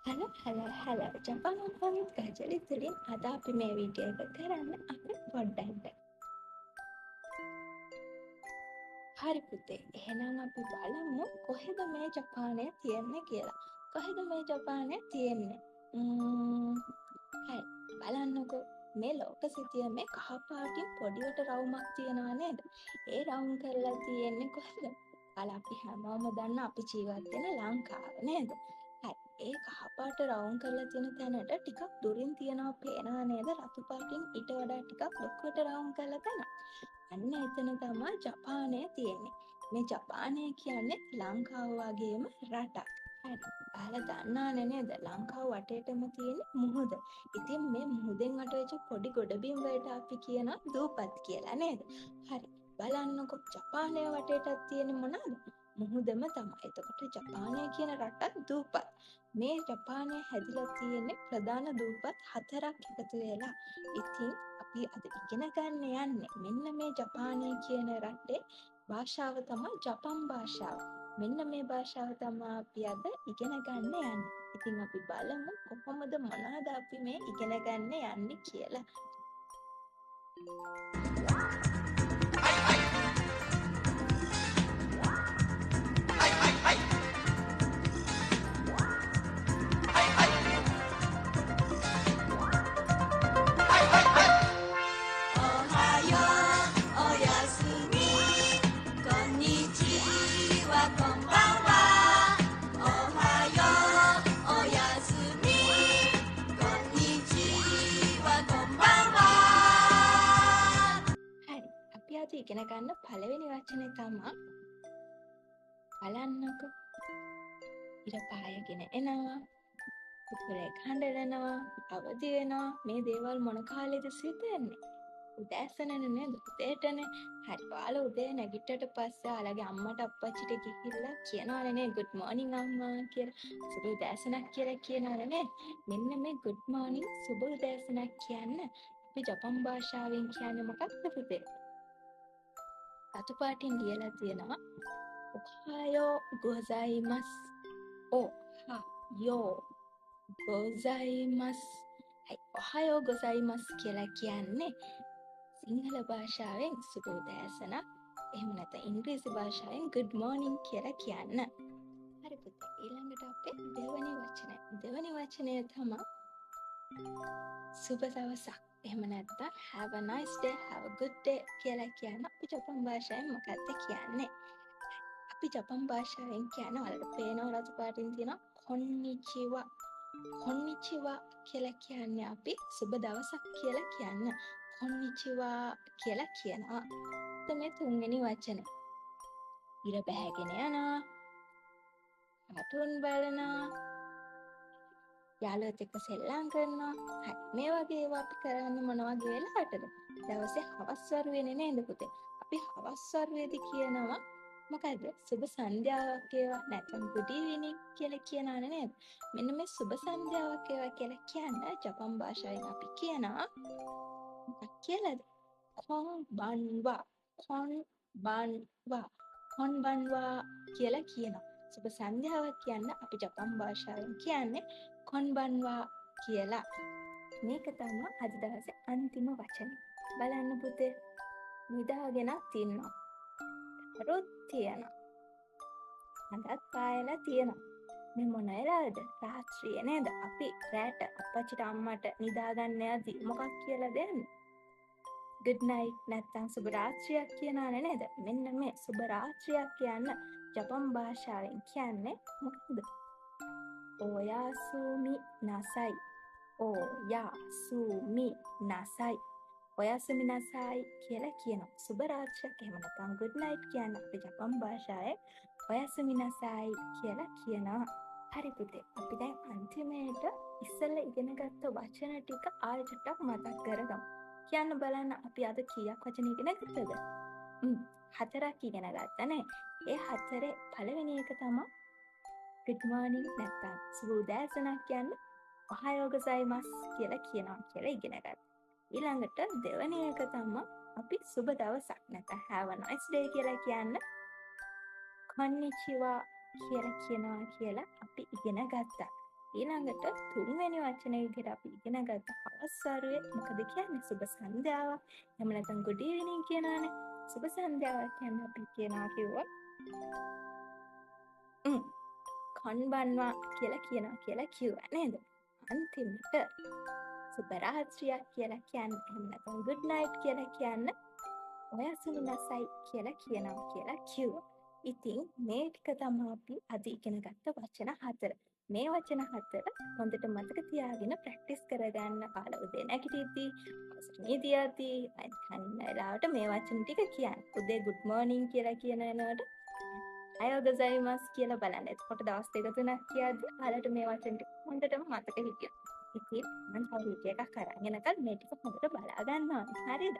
හල ජපන් උපවිත් ගජලි තුළින් අද අපි මේ වීඩියෝ එක කරන්න අපි පොඩ්ඩක්ද. හරි පුතේ, එහෙනම් අපි බලමු කොහෙද මේ ජපානය තියෙන්නේ කියලා. කොහෙද මේ ජපානය තියෙන්නේ? හරි බලන්නකෝ, මේ ලෝක සිතිය මේ කහපාටින් පොඩියට රවුමක් තියෙනවා නේද? ඒ රවුම් කරලා තියෙන්නේ කොහෙද? අපි හැමෝම දන්න අපි ජීවත් වෙන ලංකාව නේද? හරි, ඒ කහපාට රවුම් කරලා තියෙන තැනට ටිකක් දුරින් තියනවා පේනවා නේද? රතු පාටින් ඊට වඩා ටිකක් ලොකුවට රවුම් කරලා තැන. අන්න එතන තමයි ජපානය තියෙන්නේ. මේ ජපානය කියන්නේ ලංකාව වගේම රටක්. හරි, ඔයාලා දන්නානේ නේද? ලංකාව වටේටම තියෙන මුහුද. ඉතින් මේ මුහුදෙන් වටවෙච්ච පොඩි ගොඩබිම් වලට අපි කියනවා දූපත් කියලා නේද? හරි, බලන්නකො ජපානය වටේටත් තියෙන මොනවාද? මුහුදම තමයි. එතකොට ජපානය කියන රටත් දූපත්. මේ ජපානය හැදිලා තියෙන්නේ ප්‍රධාන දූපත් 4ක් එකතු වෙලා. ඉතින් අපි අද ඉගෙන ගන්න යන්නේ මෙන්න මේ ජපානය කියන රටේ භාෂාව තමයි ජපන් භාෂාව. මෙන්න මේ භාෂාව තමයි අපි අද ඉගෙන ගන්න යන්නේ. ඉතින් අපි බලමු කොහොමද මොනවද අපි මේ ඉගෙන ගන්න යන්නේ කියලා. ඉගෙන ගන්න පළවෙනි වචනේ තමයි බලන්නකෝ. ඉර පායගෙන එනවා, උතුරේ කඳරනවා, අවදි වෙනවා. මේ දේවල් මොන කාලෙද සිද්ධ වෙන්නේ? උදෑසනනේ නේද? උදේටනේ. හරි, ඔයාලා උදේ නැගිට්ටට පස්සේ ඔයාලගේ අම්මට අප්පච්චිට ගිහිල්ලා කියනවනේ නේ good morning අම්මා කියලා. සුබ උදෑසනක් කියලා කියනවනේ නේ. මෙන්න මේ good morning සුබ උදෑසනක් කියන්න අපි ජපන් භාෂාවෙන් කියන්නේ මොකක්ද පුතේ? රතු පාටින් ලියලා තියෙනවා ඔහායෝ ගොසයිමස්. ඔහායෝ ගොසයිමස්. ඔහායෝ ගොසයිමස් කියලා කියන්නේ සිංහල භාෂාවෙන් සුබ උදෑසන, එහෙම නැත්නම් ඉංග්‍රීසි භාෂාවෙන් good morning කියලා කියන්න. හරි පුතේ, ඊළඟට අපේ දෙවෙනි වචනය. දෙවෙනි වචනය තමයි සුබ දවසක්. එහෙම නැත්නම් have a nice day, have a good day කියලා කියන්න අපි ජපන් භාෂාවෙන් මොකක්ද කියන්නේ? අපි ජපන් භාෂාවෙන් කියන්නේ ඔයාලට පේනවා රතු පාටින් තියෙනවා කොන්නිචිවා. කොන්නිචිවා කියලා කියන්නේ අපි සුබ දවසක් කියලා කියන්න. කොන්නිචිවා කියලා කියනවා. මේ තුන්වෙනි වචනේ. ඉර බැහැගෙන යනවා, කාටුන් බලනවා, යාළුවොත් එක්ක සෙල්ලම් කරනවා. හරි, මේ වගේ ඒවා අපි කරන්නේ මොන වගේ වෙලාවටද? දවසේ හවස් වරුවේනේ නේද පුතේ? අපි හවස් වරුවේදී කියනවා මොකද? සුබ සන්ධ්‍යාවක් ඒවා නැත්නම් good evening කියලා කියනවනේ නේද? මෙන්න මේ සුබ සන්ධ්‍යාවක් ඒවා කියලා කියන්න ජපන් භාෂාවෙන් අපි කියනවා මොකක් කියලාද? කොන්බන්වා. කොන්බන්වා. කොන්බන්වා කියලා කියනවා. සුබ සන්ධ්‍යාවක් කියන්න අපි ජපන් භාෂාවෙන් කියන්නේ කොන්බන්වා කියලා. මේක තමයි අද දවසේ අන්තිම වචනේ. බලන්න පුතේ, නිදාගෙන තින්නවා. රුත් තියනවා. හඳත් පායලා තියනවා. මේ මොන වෙලාවද? රාත්‍රියේ නේද? අපි රැට අප්පච්චිට අම්මට නිදා ගන්න යද්දි මොකක් කියලා දෙන්නේ? good night නැත්නම් සුබ රාත්‍රියක් කියනවනේ නේද? මෙන්න මේ සුබ රාත්‍රියක් කියන්න ජපන් භාෂාවෙන් කියන්නේ මොකද? ඔයාසුමි නසයි. ඔයාසුමි නසයි. ඔයාසුමි නසයි කියලා කියනවා. සුබ රාත්‍රියක් එහෙම නැත්නම් good night කියන්න අපි ජපන් භාෂාවේ ඔයාසුමි නසයි කියලා කියනවා. හරි පුතේ, අපි දැන් අන්තිමේට ඉස්සෙල්ලා ඉගෙන ගත්ත වචන ටික ආයෙ චුට්ටක් මතක් කරගමු. කියන්න බලන්න අපි අද කීයක් වචන ඉගෙන ගත්තද? 4ක් ඉගෙන ගත්තනේ. ඒ 4 පළවෙනි එක තමයි good morning නැත්නම් සුබ උදෑසනක් කියන්න ඔහායෝ ගොසයිමස් කියලා කියනවා කියලා ඉගෙන ගත්තා. ඊළඟට දෙවෙනි එක තමයි අපි සුබ දවසක් නැත්නම් have a nice day කියලා කියන්න කොන්නිචිවා කියලා කියනවා කියලා අපි ඉගෙන ගත්තා. ඊළඟට තුන්වෙනි වචනේ විදිහට අපි ඉගෙන ගත්ත හවස් වරුවේ මොකද කියන්නේ? සුබ සන්ධ්‍යාවක්. එහෙම නැත්නම් good evening කියනවානේ. සුබ සන්ධ්‍යාවක් කියන්නේ අපි කියනවා කිව්වා. කොන්බන්වා කියලා කිව්වා නේද? අන්තිමට සුබ රාත්‍රියක් කියලා කියන්නේ එහෙම නැත්නම් good night කියලා කියන්න ඔයසුළු නැසයි කියලා කිව්වා. ඉතින් මේ ටික තමයි අපි අද ඉගෙන ගත්ත වචන 4. මේ වචන 4 හොඳට මතක තියාගෙන ප්‍රැක්ටිස් කරගන්න කාල උදේ නැගිටිද්දී, අවසරණී තියද්දී, අනිත් වෙලාවට මේ වචන ටික කියන්න. උදේ good morning කියලා කියන වෙලාවට අයෝගසයිමස් කියලා බලන්න. එතකොට දවස් 2-3ක් කියද්දී ඔයාලට මේ වචන ටික හොඳටම මතක හිටියොත්. ඉතින් මම තව වීඩියෝ එකක් අරන් එනකල් මේ ටික හොඳට බලා ගන්න ඕනේ. හරිද?